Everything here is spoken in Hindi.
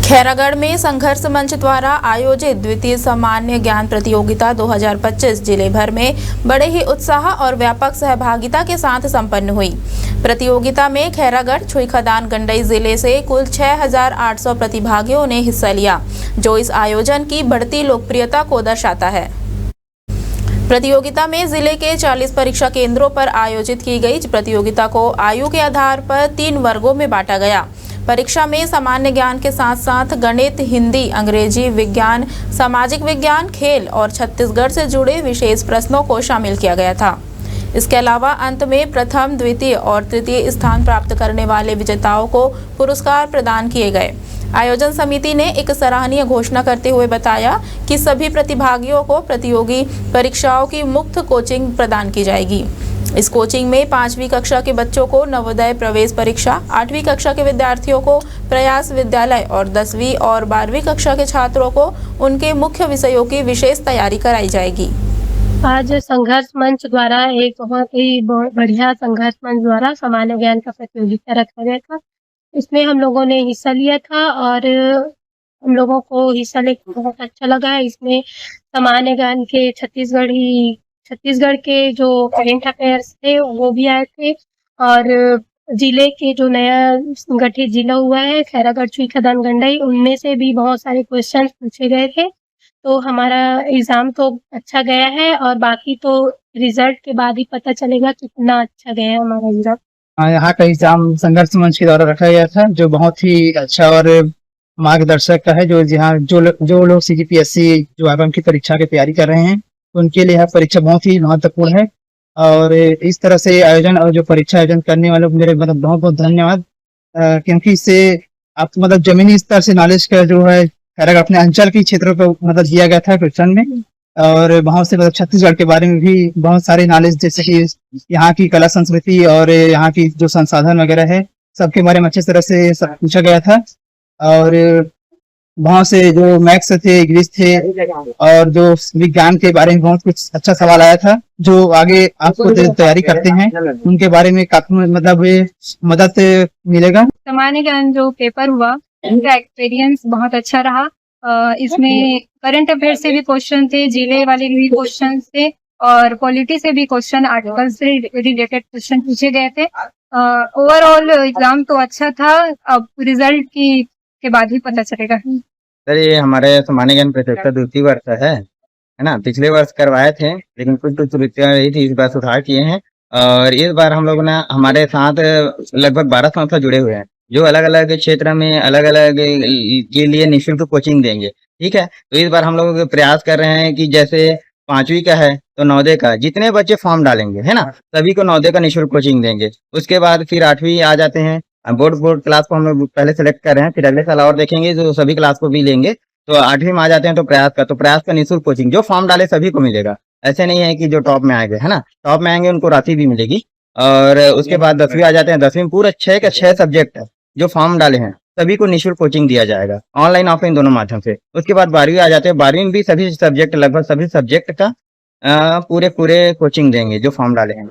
खैरागढ़ में संघर्ष मंच द्वारा आयोजित द्वितीय सामान्य ज्ञान प्रतियोगिता 2025 जिले भर में बड़े ही उत्साह और व्यापक सहभागिता के साथ संपन्न हुई। प्रतियोगिता में खैरागढ़ छुईखदान गंडई जिले से कुल 6,800 प्रतिभागियों ने हिस्सा लिया, जो इस आयोजन की बढ़ती लोकप्रियता को दर्शाता है। प्रतियोगिता में जिले के 40 परीक्षा केंद्रों पर आयोजित की गई प्रतियोगिता को आयु के आधार पर 3 वर्गों में बांटा गया। परीक्षा में सामान्य ज्ञान के साथ साथ गणित, हिंदी, अंग्रेजी, विज्ञान, सामाजिक विज्ञान, खेल और छत्तीसगढ़ से जुड़े विशेष प्रश्नों को शामिल किया गया था। इसके अलावा अंत में प्रथम, द्वितीय और तृतीय स्थान प्राप्त करने वाले विजेताओं को पुरस्कार प्रदान किए गए। आयोजन समिति ने एक सराहनीय घोषणा करते हुए बताया कि सभी प्रतिभागियों को प्रतियोगी परीक्षाओं की मुफ्त कोचिंग प्रदान की जाएगी। इस कोचिंग में 5वीं कक्षा के बच्चों को नवोदय प्रवेश परीक्षा, 8वीं कक्षा के विद्यार्थियों को प्रयास विद्यालय और 10वीं और 12वीं कक्षा के छात्रों को उनके मुख्य विषयों की विशेष तैयारी कराई जाएगी। आज संघर्ष मंच द्वारा एक बहुत ही बढ़िया संघर्ष मंच द्वारा सामान्य ज्ञान का प्रतियोगिता रखा गया था। इसमें हम लोगों ने हिस्सा लिया था और हम लोगों को हिस्सा लेकर बहुत अच्छा लगा है। इसमें सामान्य ज्ञान के छत्तीसगढ़ के जो करेंट अफेयर्स थे वो भी आए थे और जिले के जो नया गठित जिला हुआ है खैरागढ़ छुईखदान गंडई, उनमें से भी बहुत सारे क्वेश्चन पूछे गए थे। तो हमारा एग्जाम तो अच्छा गया है और बाकी तो रिजल्ट के बाद ही पता चलेगा कितना अच्छा गया है हमारा एग्जाम। यहाँ का एग्जाम संघर्ष मंच के द्वारा रखा गया था, जो बहुत ही अच्छा और मार्गदर्शक का है। जो यहाँ जो लोग CGPSC जो आगम की परीक्षा की तैयारी कर रहे हैं, उनके लिए यह परीक्षा बहुत ही महत्वपूर्ण है। और इस तरह से आयोजन और जो परीक्षा आयोजन करने वालों को मेरे बहुत बहुत धन्यवाद, क्योंकि इससे आप जमीनी स्तर से नॉलेज का जो है खैरागढ़ अपने अंचल के क्षेत्रों पर दिया गया था क्वेश्चन में, और बहुत से छत्तीसगढ़ के बारे में भी बहुत सारे नॉलेज, जैसे कि यहाँ की कला संस्कृति और यहाँ की जो संसाधन वगैरह है, सबके बारे में अच्छी तरह से पूछा गया था। और बहुत से जो मैथ्स थे, इंग्लिश थे और जो विज्ञान के बारे में बहुत कुछ अच्छा सवाल आया था, जो आगे आपको तैयारी करते हैं उनके बारे में काफी मदद मिलेगा। सामान्य ज्ञान जो पेपर हुआ उनका एक्सपीरियंस बहुत अच्छा रहा। इसमें करंट अफेयर से भी क्वेश्चन थे, जिले वाले भी क्वेश्चन थे और पॉलिटी से भी क्वेश्चन, आर्टिकल से रिलेटेड क्वेश्चन पूछे गए थे। ओवरऑल एग्जाम तो अच्छा था, अब रिजल्ट के बाद ही पता चलेगा। सर, ये हमारे सामान्य ज्ञान प्रतियोगिता द्वितीय वर्ष है ना। पिछले वर्ष करवाए थे लेकिन कुछ त्रुटियां रही थी, इस बार सुधार किए हैं। और इस बार हम लोग ना हमारे साथ लगभग 12 संस्था जुड़े हुए हैं, जो अलग अलग क्षेत्र में अलग अलग के लिए निःशुल्क कोचिंग देंगे। ठीक है, तो इस बार हम लोग प्रयास कर रहे हैं कि जैसे 5वीं का है तो नवोदय का जितने बच्चे फॉर्म डालेंगे है ना, सभी को नवोदय का निःशुल्क कोचिंग देंगे। उसके बाद फिर 8वीं आ जाते हैं, बोर्ड क्लास को हम लोग पहले सेलेक्ट कर रहे हैं, फिर अगले साल और देखेंगे जो सभी क्लास को भी लेंगे। तो 8वीं में आ जाते हैं तो प्रयास का निःशुल्क कोचिंग जो फॉर्म डाले सभी को मिलेगा। ऐसे नहीं है कि जो टॉप में आएंगे है ना, टॉप में आएंगे उनको राशि भी मिलेगी। और उसके बाद 10वीं आ जाते हैं, 10वीं में पूरा 6 का 6 सब्जेक्ट है जो फॉर्म डाले हैं सभी को निःशुल्क कोचिंग दिया जाएगा, ऑनलाइन ऑफलाइन दोनों माध्यम से। उसके बाद 12वीं आ जाते हैं, 12वीं में भी सभी सब्जेक्ट लगभग सभी सब्जेक्ट का पूरे कोचिंग देंगे जो फॉर्म डाले हैं।